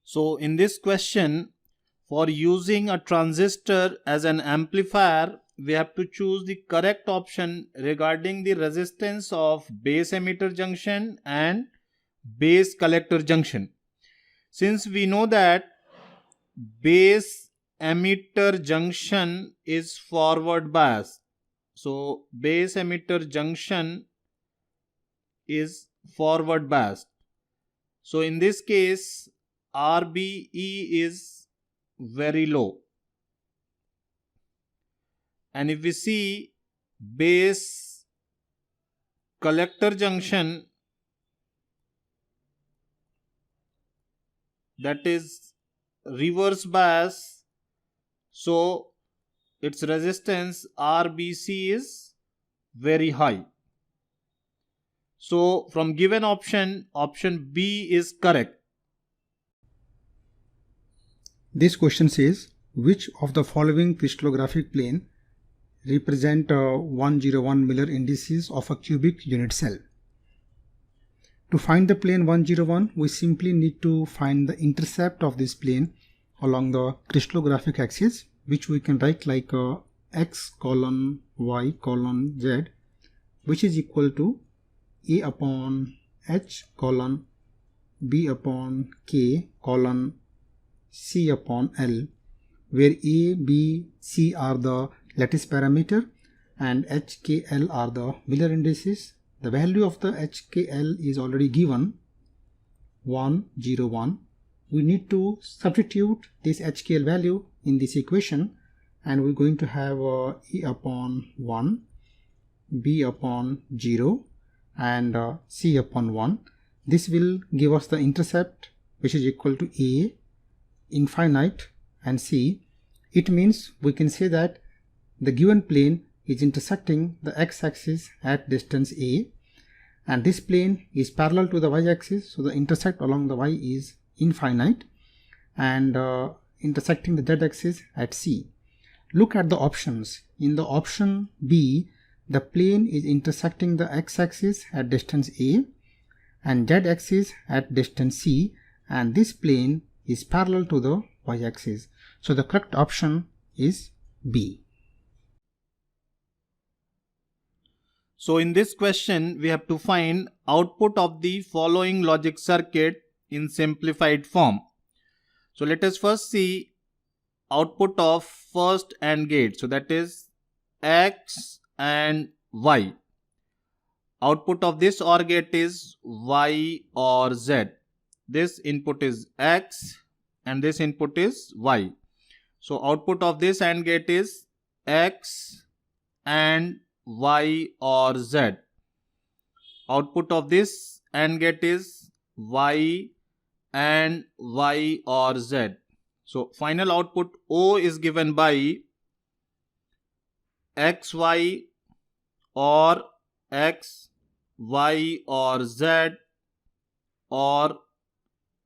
So in this question, for using a transistor as an amplifier, we have to choose the correct option regarding the resistance of base emitter junction and base collector junction. Since we know that base emitter junction is forward bias, so base emitter junction is forward biased. So in this case, RBE is very low. And if we see base collector junction, that is reverse bias, so its resistance RBC is very high. So from given option B is correct. This question says, which of the following crystallographic plane represent 101 Miller indices of a cubic unit cell? To find the plane 101, we simply need to find the intercept of this plane along the crystallographic axis, which we can write like x colon y colon z, which is equal to a upon h colon b upon k colon c upon L, where a, b, c are the lattice parameter and h, k, L are the Miller indices. The value of the h, k, L is already given, 1, 0, 1. We need to substitute this h, k, L value in this equation, and we're going to have a upon 1, b upon 0 and c upon 1. This will give us the intercept, which is equal to a infinite and c. It means we can say that the given plane is intersecting the x-axis at distance a, and this plane is parallel to the y-axis, so the intersect along the y is infinite, and intersecting the z-axis at c. Look at the options. In the option B, the plane is intersecting the x-axis at distance a and z-axis at distance c, and this plane is parallel to the y-axis. So the correct option is B. So in this question, we have to find output of the following logic circuit in simplified form. So let us first see output of first AND gate. So that is X and Y. Output of this OR gate is Y or Z. This input is X and this input is Y. So output of this AND gate is X and Y or Z. Output of this AND gate is Y and Y or Z. So final output O is given by XY or X, Y or Z, or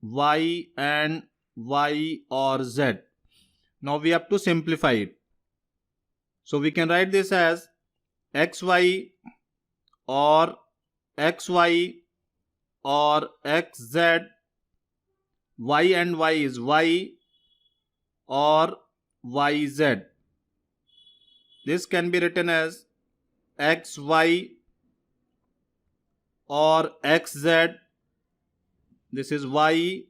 Y and Y or Z. Now we have to simplify it. So we can write this as XY or XY or XZ. Y and Y is Y or YZ. This can be written as XY or XZ. This is Y,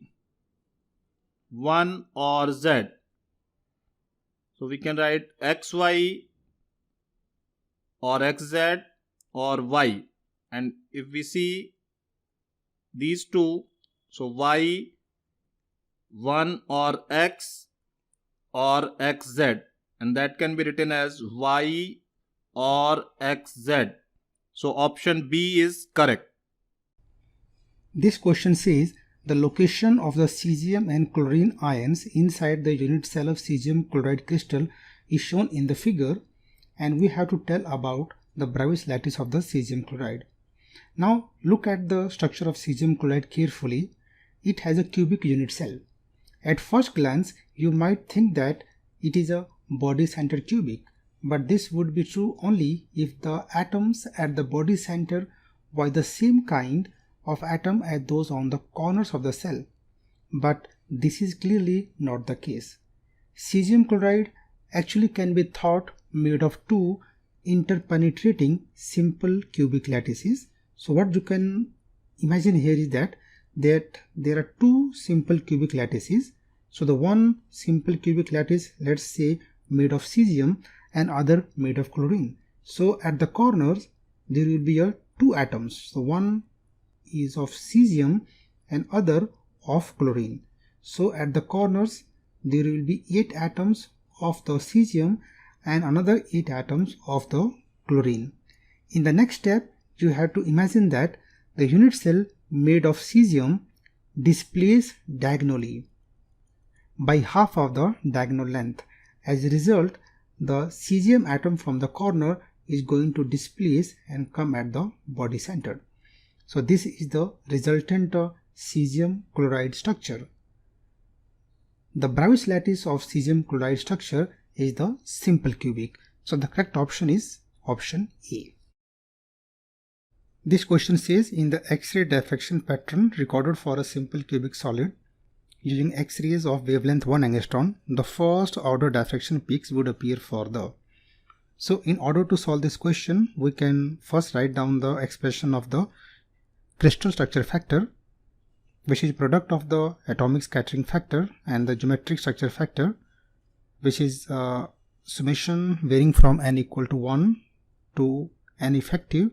1 or Z. So we can write XY or XZ or Y. And if we see these two, so Y, 1 or X or XZ, and that can be written as Y or XZ. So option B is correct. This question says the location of the cesium and chlorine ions inside the unit cell of cesium chloride crystal is shown in the figure, and we have to tell about the Bravais lattice of the cesium chloride. Now look at the structure of cesium chloride carefully. It has a cubic unit cell. At first glance, you might think that it is a body center cubic, but this would be true only if the atoms at the body center were the same kind of atom as those on the corners of the cell. But this is clearly not the case. Cesium chloride actually can be thought made of two interpenetrating simple cubic lattices. So what you can imagine here is that there are two simple cubic lattices. So the one simple cubic lattice, let's say, made of cesium and other made of chlorine. So at the corners there will be two atoms. So one is of cesium and other of chlorine. So at the corners there will be 8 atoms of the cesium and another 8 atoms of the chlorine. In the next step, you have to imagine that the unit cell made of cesium displays diagonally by half of the diagonal length. As a result, the cesium atom from the corner is going to displace and come at the body center. So this is the resultant cesium chloride structure. The Bravais lattice of cesium chloride structure is the simple cubic. So the correct option is option A. This question says, in the X-ray diffraction pattern recorded for a simple cubic solid using X-rays of wavelength 1 angstrom, the first order diffraction peaks would appear for the. So in order to solve this question, we can first write down the expression of the crystal structure factor, which is product of the atomic scattering factor and the geometric structure factor, which is summation varying from n equal to 1 to n effective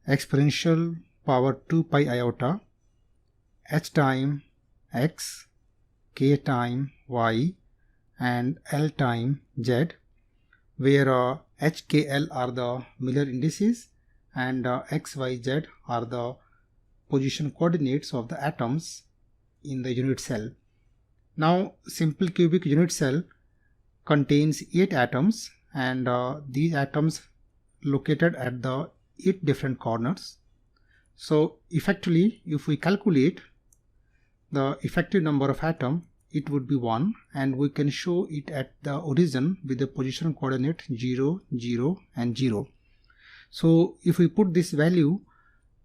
exponential power 2 pi iota h time x, k time y and l time z, where h, k, l are the Miller indices and x, y, z are the position coordinates of the atoms in the unit cell. Now simple cubic unit cell contains 8 atoms and these atoms located at the 8 different corners. So effectively, if we calculate the effective number of atoms, it would be 1, and we can show it at the origin with the position coordinate 0, 0 and 0. So if we put this value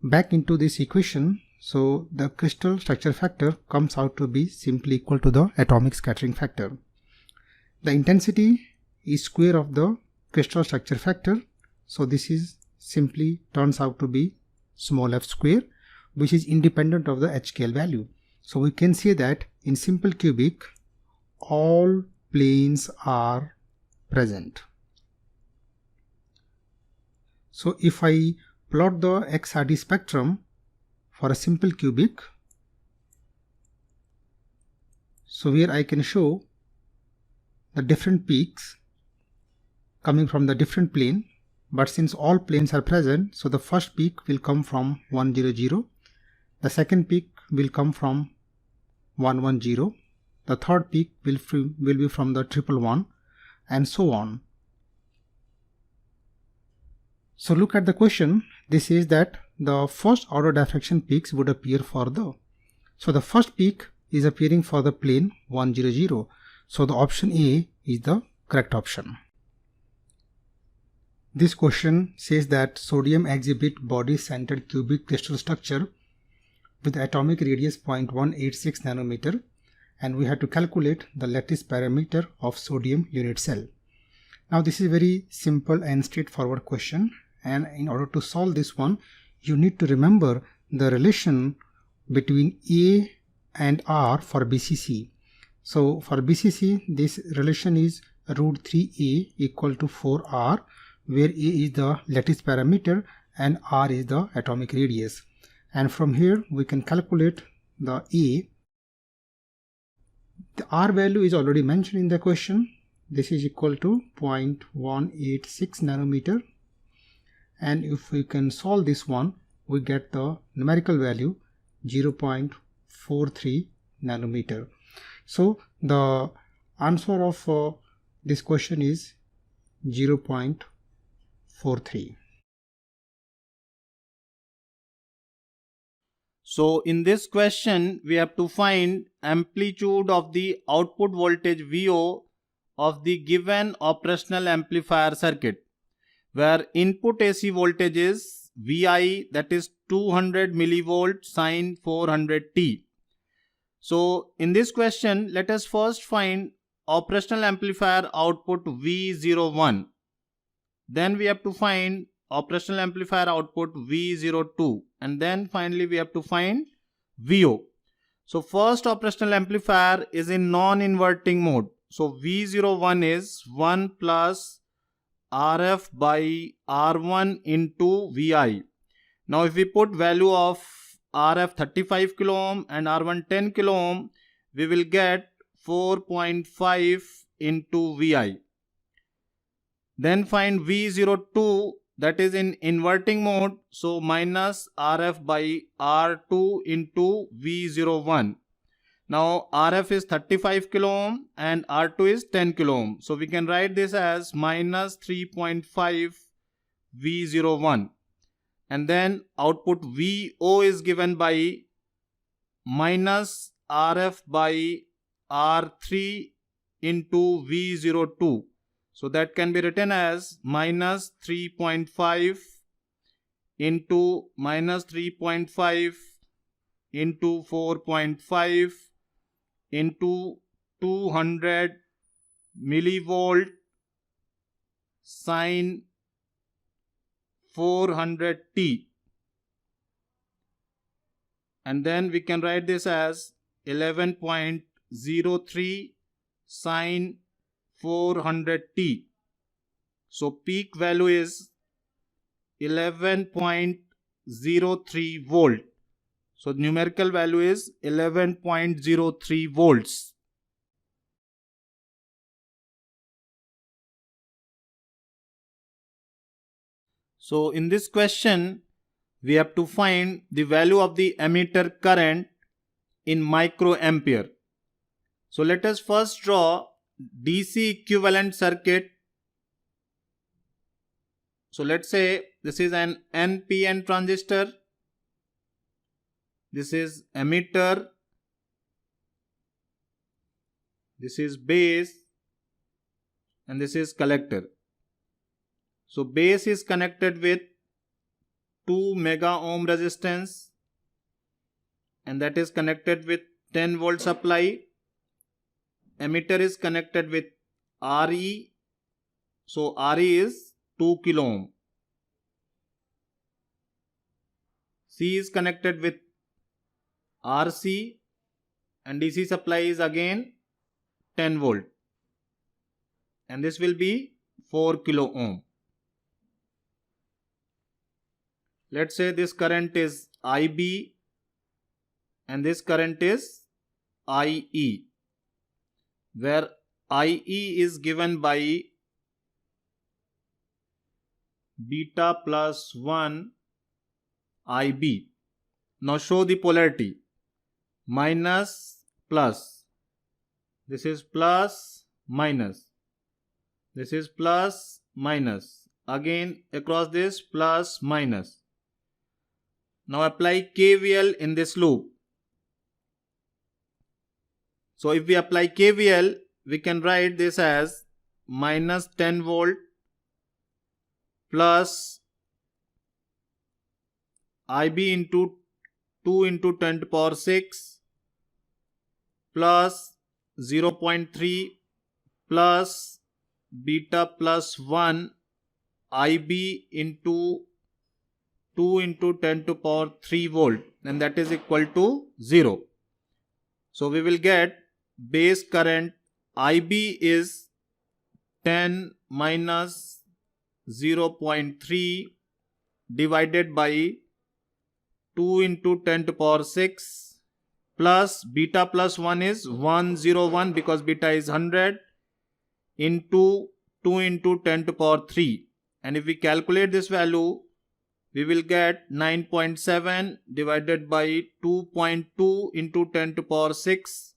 back into this equation, so the crystal structure factor comes out to be simply equal to the atomic scattering factor. The intensity is square of the crystal structure factor, so this is simply turns out to be small f square, which is independent of the HKL value. So we can say that in simple cubic all planes are present. So if I plot the XRD spectrum for a simple cubic, so where I can show the different peaks coming from the different plane, but since all planes are present, so the first peak will come from 1, 0, 0, the second peak will come from 1, 1, 0, the third peak will be from the 1, 1, and so on. So look at the question. This says that the first order diffraction peaks would appear for the. So the first peak is appearing for the plane 1, 0, 0. So the option A is the correct option. This question says that sodium exhibit body-centered cubic crystal structure with atomic radius 0.186 nanometer, and we have to calculate the lattice parameter of sodium unit cell. Now this is a very simple and straightforward question, and in order to solve this one, you need to remember the relation between A and R for BCC. So for BCC, this relation is root 3A equal to 4R, where A is the lattice parameter and R is the atomic radius. And from here we can calculate the A. The R value is already mentioned in the question. This is equal to 0.186 nanometer. And if we can solve this one, we get the numerical value 0.43 nanometer. So the answer of this question is 0.43. So in this question, we have to find amplitude of the output voltage VO of the given operational amplifier circuit, where input AC voltage is VI, that is 200 millivolt sine 400t. So in this question, let us first find operational amplifier output V01. Then we have to find operational amplifier output V02, and then finally we have to find VO. So first operational amplifier is in non-inverting mode. So V01 is 1 plus RF by R1 into Vi. Now if we put value of RF 35 kilo ohm and R1 10 kilo ohm, we will get 4.5 into Vi. Then find V02, that is in inverting mode, so minus RF by R2 into V01. Now RF is 35 kilo ohm and R2 is 10 kilo ohm. So we can write this as minus 3.5 V01. And then output VO is given by minus RF by R3 into V02. So that can be written as minus 3.5 into minus 3.5 into 4.5 into 200 millivolt sine 400t, and then we can write this as 11.03 sine 400t. So peak value is 11.03 volt. So numerical value is 11.03 volts. So in this question, we have to find the value of the emitter current in microampere. So let us first draw DC equivalent circuit. So let's say this is an NPN transistor. This is emitter. This is base. And this is collector. So base is connected with 2 mega ohm resistance, and that is connected with 10 volt supply. Emitter is connected with RE. So RE is 2 kilo ohm. C is connected with RC, and DC supply is again 10 volt. And this will be 4 kilo ohm. Let's say this current is IB and this current is IE, where IE is given by beta plus 1 IB. Now show the polarity. Minus plus. This is plus minus. This is plus minus. Again across this plus minus. Now apply KVL in this loop. So if we apply KVL, we can write this as minus 10 volt plus IB into 2 into 10 to the power 6 plus 0.3 plus beta plus 1 IB into 2 into 10 to the power 3 volt, and that is equal to 0. So we will get base current IB is 10 minus 0.3 divided by 2 into 10 to the power 6 plus beta plus 1 is 101 because beta is 100 into 2 into 10 to the power 3. And if we calculate this value, we will get 9.7 divided by 2.2 into 10 to the power 6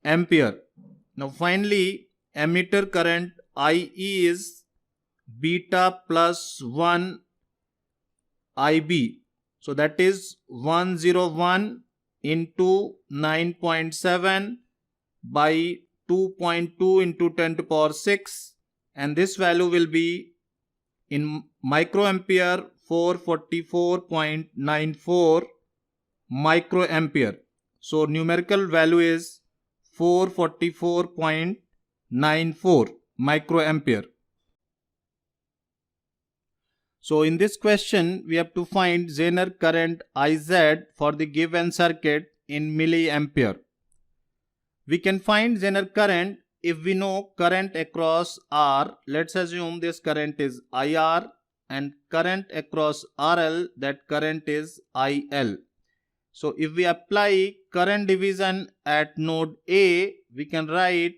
ampere. Now finally, emitter current IE is beta plus 1 IB. So that is 101 into 9.7 by 2.2 into 10 to the power 6, and this value will be in microampere 444.94 microampere. So numerical value is 444.94 microampere. So in this question, we have to find Zener current Iz for the given circuit in milliampere. We can find Zener current if we know current across R. Let's assume this current is IR and current across RL, that current is IL. So if we apply current division at node A, we can write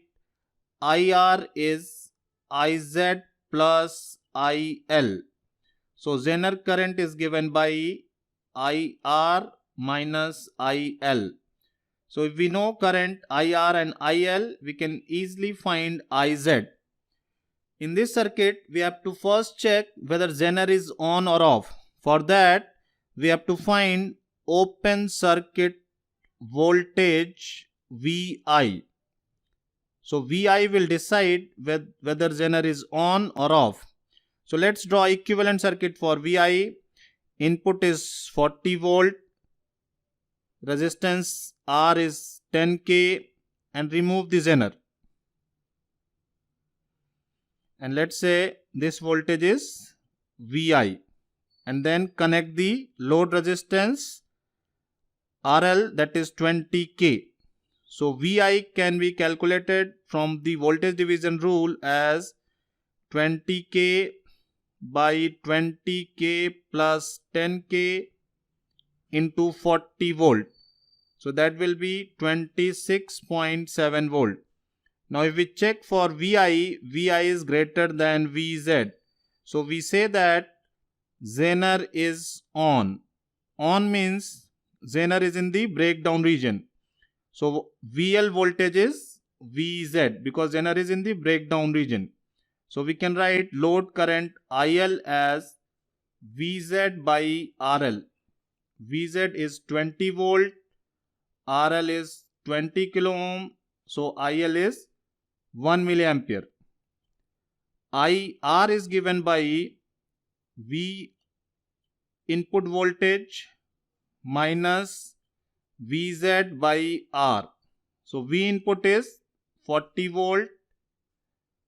IR is Iz plus IL. So Zener current is given by IR minus IL. So if we know current IR and IL, we can easily find Iz. In this circuit, we have to first check whether Zener is on or off. For that, we have to find open circuit voltage Vi. So Vi will decide whether Zener is on or off. So let's draw equivalent circuit for Vi. Input is 40 volt. Resistance R is 10K, and remove the Zener. And let's say this voltage is Vi, and then connect the load resistance RL, that is 20K. So Vi can be calculated from the voltage division rule as 20K by 20K plus 10K into 40 volt. So that will be 26.7 volt. Now if we check for Vi, Vi is greater than Vz. So we say that Zener is on. On means Zener is in the breakdown region. So VL voltage is Vz because Zener is in the breakdown region. So we can write load current IL as Vz by RL. Vz is 20 volt, RL is 20 kilo ohm, so IL is 1 milliampere. IR is given by V input voltage minus Vz by R. So V input is 40 volt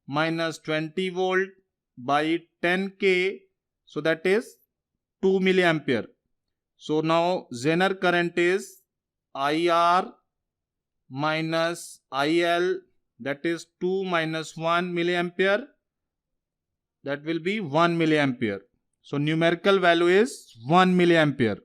minus 20 volt by 10K, so that is 2 milliampere. So now Zener current is IR minus IL, that is 2 minus 1 milliampere, that will be 1 milliampere. So numerical value is 1 milliampere.